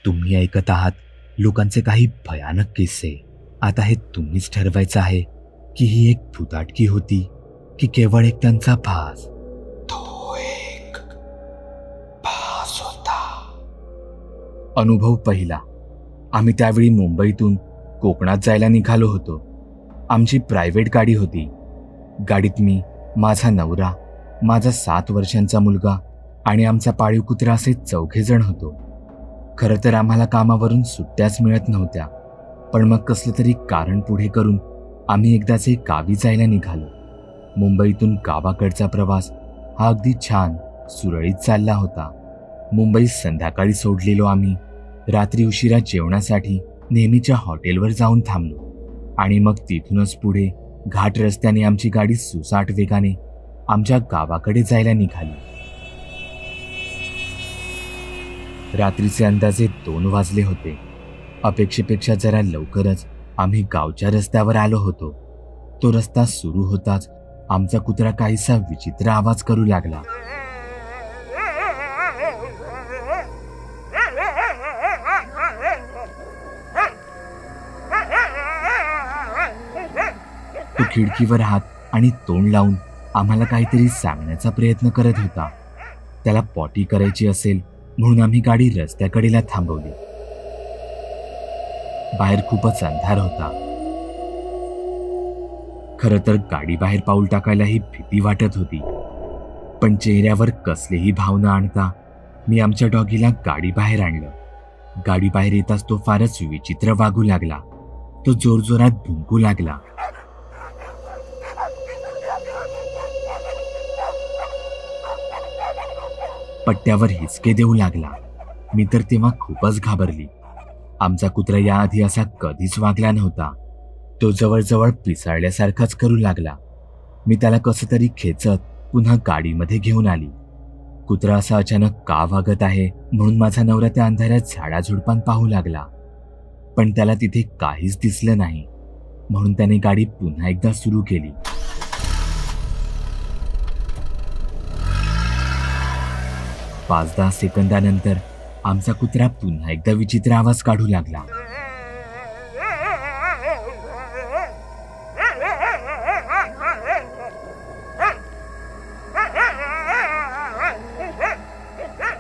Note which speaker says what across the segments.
Speaker 1: तुम्ही ऐकत आहात लोकांचे काही भयानक किस्से. आता हे तुम्हीच ठरवायचं आहे की ही एक भुताटकी होती की केवळ एक त्यांचा भास.
Speaker 2: तो एक भास होता.
Speaker 1: अनुभव पहिला. आम्ही त्यावेळी मुंबईतून कोकणात जायला निघालो होतो. आमची प्रायव्हेट गाडी होती. गाडीत मी, माझा नवरा, माझा 7 वर्षांचा मुलगा आणि आमचा पाळीव कुत्रा असे 4घे जण होतो. खरं तर आम्हाला कामावरून सुट्ट्याच मिळत नव्हत्या, पण मग कसलं तरी कारण पुढे करून आम्ही एकदाचे गावी जायला निघालो. मुंबईतून गावाकडचा प्रवास हा अगदी छान सुरळीत चालला होता. मुंबईत संध्याकाळी सोडलेलो आम्ही रात्री उशिरा जेवणासाठी नेहमीच्या हॉटेलवर जाऊन थांबलो आणि मग तिथूनच पुढे घाट रस्त्याने आमची गाडी सुसाट वेगाने आमच्या गावाकडे जायला निघाली. रात्रीचे अंदाजे 2 वाजले होते. अपेक्षेपेक्षा जरा लवकरच आम्ही गावच्या रस्त्यावर आलो होतो. तो रस्ता सुरू होताच आमचा कुत्रा काहीसा विचित्र आवाज करू लागला. तो खिडकीवर हात आणि तोंड लावून आम्हाला काहीतरी सांगण्याचा प्रयत्न करत होता. त्याला पॉटी करायची असेल म्हणून आम्ही गाडी रस्त्याकडेला थांबवली. बाहेर खूपच अंधार होता. खरं तर गाडी बाहेर पाऊल टाकायलाही भीती वाटत होती, पण चेहऱ्यावर कसलीही भावना आणता मी आमच्या डॉगीला गाडी बाहेर आणलं. गाडी बाहेर येताच तो फारच विचित्र वागू लागला. तो जोरजोरात भुंकू लागला. पट्ट्यावर हिसके देऊ लागला. मी तर तेव्हा खूपच घाबरली. आमचा कुत्रा याआधी असा कधीच वागला नव्हता. तो जवळजवळ पिसाळल्यासारखाच करू लागला. मी त्याला कसं तरी खेचत पुन्हा गाडीमध्ये घेऊन आली. कुत्रा असा अचानक का वागत आहे म्हणून माझा नवरा त्या अंधाऱ्यात झाडाझुडपान पाहू लागला, पण त्याला तिथे काहीच दिसलं नाही. म्हणून त्याने गाडी पुन्हा एकदा सुरू केली. पाच 10 सेकंदानंतर आमचा कुत्रा पुन्हा एकदा विचित्र आवाज काढू लागला.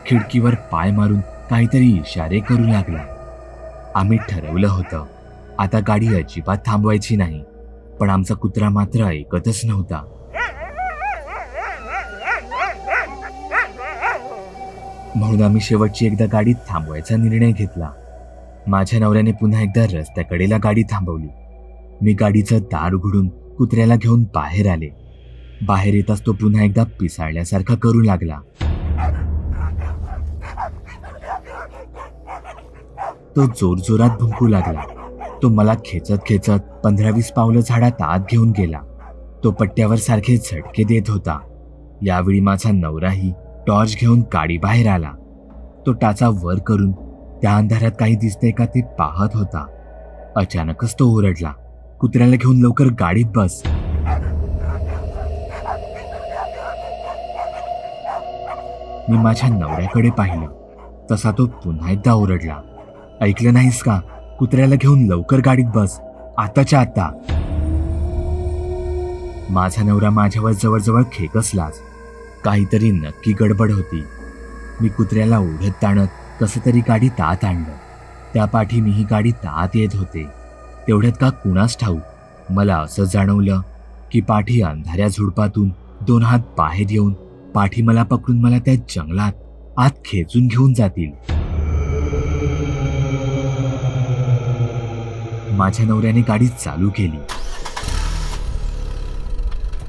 Speaker 1: खिडकीवर पाय मारून काहीतरी इशारे करू लागला. आम्ही ठरवलं होतं आता गाडी अजिबात थांबवायची नाही, पण आमचा कुत्रा मात्र ऐकतच नव्हता. म्हणून आम्ही शेवटची एकदा गाडी थांबवायचा निर्णय घेतला. माझ्या नवऱ्याने पुन्हा एकदा रस्त्याकडेला गाडी थांबवली. मी गाडीचं दार उघडून कुत्र्याला घेऊन बाहेर आले. बाहेर येताच तो पुन्हा एकदा पिसाळल्यासारखा करू लागला. तो जोरजोरात भुंकू लागला. तो मला खेचत खेचत 15-20 पावलं झाडात आत घेऊन गेला. तो पट्ट्यावर सारखे झटके देत होता. यावेळी माझा नवराही टॉर्च घेऊन गाडी बाहेर आला. तो टाचा वर करून त्या अंधारात काही दिसतंय का ते पाहत होता. अचानकच तो ओरडला, कुत्र्याला घेऊन लवकर गाडीत बस. मी माझ्या नवऱ्याकडे पाहिलं तसा तो पुन्हा एकदा ओरडला, ऐकलं नाहीस का? कुत्र्याला घेऊन लवकर गाडीत बस, आताच्या आता. माझा नवरा माझ्यावर जवळजवळ खेकसलाच. काहीतरी नक्की गडबड होती. मी कुत्र्याला ओढत ताणत कसं तरी गाडीत आत आणलं. त्या पाठी मीही गाडीत आत येत होते. तेवढ्यात का कुणास ठाऊक मला असं जाणवलं की पाठी अंधाऱ्या झुडपातून 2 हात बाहेर येऊन पाठी मला पकडून मला त्या जंगलात आत खेचून घेऊन जातील. माझ्या नवऱ्याने गाडी चालू केली.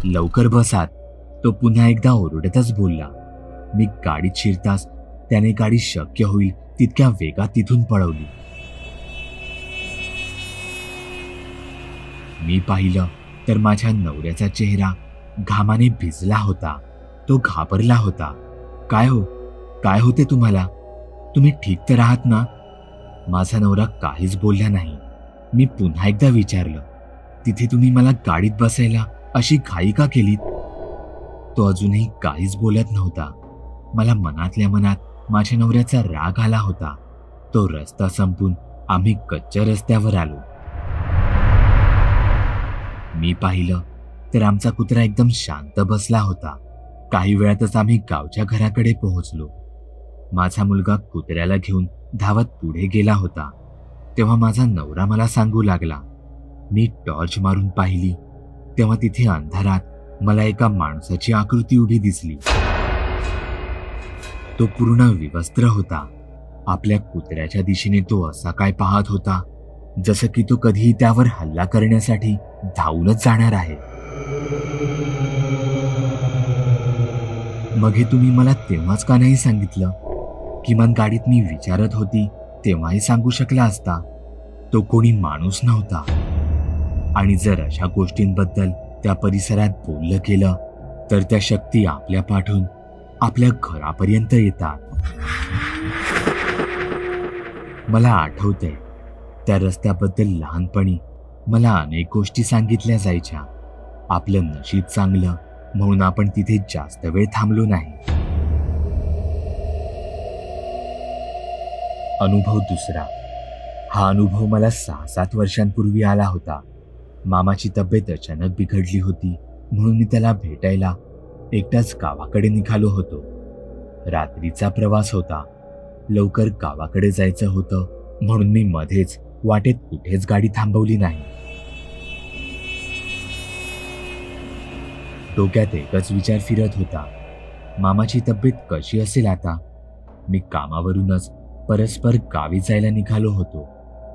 Speaker 1: लवकर बसात, तो पुन्हा एकदा ओरडतच बोलला. मी गाडीत शिरताच त्याने गाडी शक्य होईल तितक्या वेगात तिथून पळवली. मी पाहिलं तर माझ्या नवऱ्याचा चेहरा घामाने भिजला होता. तो घाबरला होता. काय हो, काय होते तुम्हाला? तुम्ही ठीक तर आहात ना? माझा नवरा काहीच बोलला नाही. मी पुन्हा एकदा विचारलं, तिथे तुम्ही मला गाडीत बसायला अशी घाई का केलीत? तो अजूनही काहीच बोलत नव्हता. मला मनातल्या मनात माझ्या नवऱ्याचा राग आला होता. तो रस्ता संपून आम्ही कच्च्या रस्त्यावर आलो. मी पाहिलं तर आमचा कुत्रा एकदम शांत बसला होता. काही वेळातच आम्ही गावच्या घराकडे पोहोचलो. माझा मुलगा कुत्र्याला घेऊन धावत पुढे गेला होता. तेव्हा माझा नवरा मला सांगू लागला. मी टॉर्च मारून पाहिली तेव्हा तिथे अंधारात मला एका माणसाची आकृती उभी दिसली. तो पूर्ण विवस्त्र होता. आपल्या कुत्र्याच्या दिशेने तो असा काय पाहत होता जसं की तो कधीही त्यावर हल्ला करण्यासाठी धावूनच जाणार आहे. मग हे तुम्ही मला तेव्हाच का नाही सांगितलं? किमान गाडीत मी विचारत होती तेव्हाही सांगू शकला असता. तो कोणी माणूस नव्हता. आणि जर अशा गोष्टींबद्दल त्या परिसरात बोललं गेलं तर त्या शक्ती आपल्या पाठून आपल्या घरापर्यंत येतात. मला आठवतंय त्या रस्त्याबद्दल लहानपणी मला अनेक गोष्टी सांगितल्या जायच्या. आपलं नशीब चांगलं म्हणून आपण तिथे जास्त वेळ थांबलो नाही. अनुभव दुसरा. हा अनुभव मला 6-7 वर्षांपूर्वी आला होता. मामाची तब्येत अचानक बिघडली होती म्हणून मी त्याला भेटायला एकटाच गावाकडे निघालो होतो. रात्रीचा प्रवास होता. लवकर गावाकडे जायचं होतं म्हणून मी मध्येच वाटेत कुठेच गाडी थांबवली नाही. डोक्यात एकच विचार फिरत होता, मामाची तब्येत कशी असेल आता. मी कामावरूनच परस्पर गावी जायला निघालो होतो.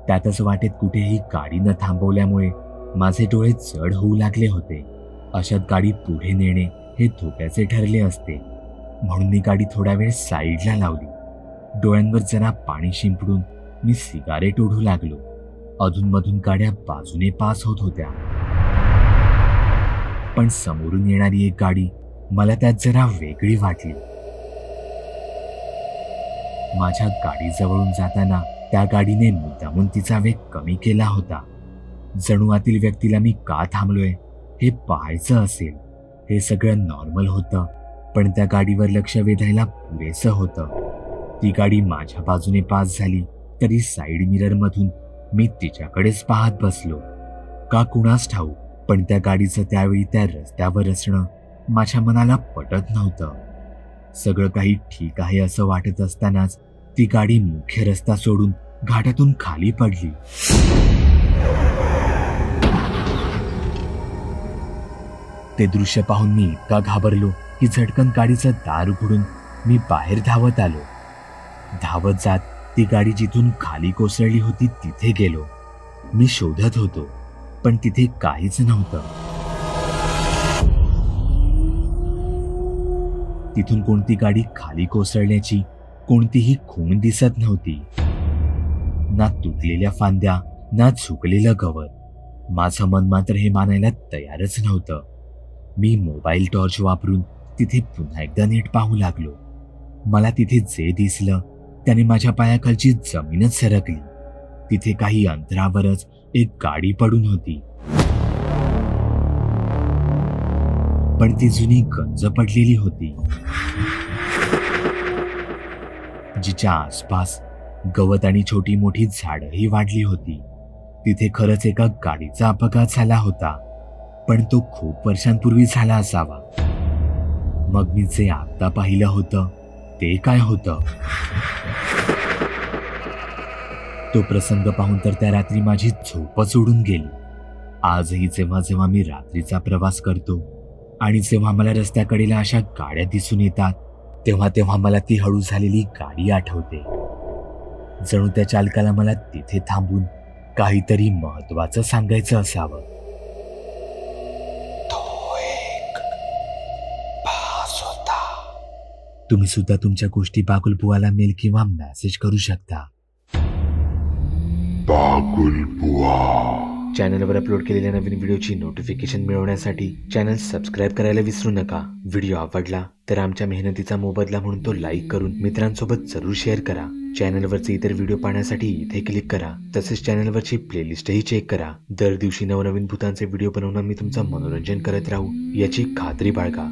Speaker 1: त्यातच वाटेत कुठेही गाडी न थांबवल्यामुळे माझे डोळे जड होऊ लागले होते. अशात गाडी पुढे नेणे हे धोक्याचे ठरले असते म्हणून मी गाडी थोडा वेळ साईडला लावली. डोळ्यांवर जरा पाणी शिंपडून मी सिगारेट ओढू लागलो. अधूनमधून गाड्या बाजूने पास होत होत्या, पण समोरून येणारी एक गाडी मला त्यात जरा वेगळी वाटली. माझ्या गाडीजवळून जाताना त्या गाडीने मुद्दामून तिचा वेग कमी केला होता. जणू आतील व्यक्तीला मी का थांबलोय हे पाहायचं असेल. हे सगळं नॉर्मल होतं, पण त्या गाडीवर लक्ष वेधायला पुरेसं होतं. ती गाडी माझ्या बाजूने पास झाली तरी साईड मिररमधून मी तिच्याकडेच पाहत बसलो. का कुणास ठाऊक, पण त्या गाडीचं त्यावेळी त्या रस्त्यावर असणं माझ्या मनाला पटत नव्हतं. सगळं काही ठीक आहे असं वाटत असतानाच ती गाडी मुख्य रस्ता सोडून घाटातून खाली पडली. ते दृश्य पाहून मी इतका घाबरलो की झटकन गाडीचं दार उघडून मी बाहेर धावत आलो. धावत जात ती गाडी जिथून खाली कोसळली होती तिथे गेलो. मी शोधत होतो पण तिथे काहीच नव्हतं. तिथून कोणती गाडी खाली कोसळण्याची कोणतीही खूण दिसत नव्हती. ना तुटलेल्या फांद्या ना झुकलेलं गवत. माझं मन मात्र हे मानायला तयारच नव्हतं. मी मोबाईल टॉर्च वापरून तिथे पुन्हा एकदा नीट पाहू लागलो. मला तिथे जे दिसलं त्याने माझ्या पायाखालची जमीनच सरकली. तिथे काही अंतरावरच एक गाडी पडून होती, पण ती जुनी गंज पडलेली होती. जिच्या आसपास गवत आणि छोटी मोठी झाडंही वाढली होती. तिथे खरंच एका गाडीचा अपघात झाला होता, पण तो खूप वर्षांपूर्वी झाला असावा. मग मी जे आता पाहिलं होतं ते काय होतं? तो प्रसंग पाहून तर त्या रात्री माझी झोपच उडून गेली. आजही जेव्हा जेव्हा मी रात्रीचा प्रवास करतो आणि जेव्हा मला रस्त्याकडेला अशा गाड्या दिसून येतात तेव्हा तेव्हा मला ती हळू झालेली गाडी आठवते. जणू त्या चालकाला मला तिथे थांबून काहीतरी महत्वाचं सांगायचं असावं.
Speaker 2: तो एक भास होता.
Speaker 1: तुम्ही सुद्धा तुमच्या गोष्टी बागुलबुवाला मेल किंवा मेसेज करू शकता.
Speaker 2: बागुलबुवा.
Speaker 1: चॅनलवर अपलोड केलेल्या नवीन व्हिडिओची नोटिफिकेशन मिळवण्यासाठी चॅनल सबस्क्राईब करायला विसरू नका. व्हिडिओ आवडला तर आमच्या मेहनतीचा मोबदला म्हणून तो लाईक करून मित्रांसोबत जरूर शेअर करा. चॅनलवरचे इतर व्हिडिओ पाहण्यासाठी इथे क्लिक करा. तसेच चॅनलवरची प्लेलिस्टही चेक करा. दर दिवशी नवनवीन भूतांचे व्हिडिओ बनवून मी तुमचं मनोरंजन करत राहू याची खात्री बाळगा.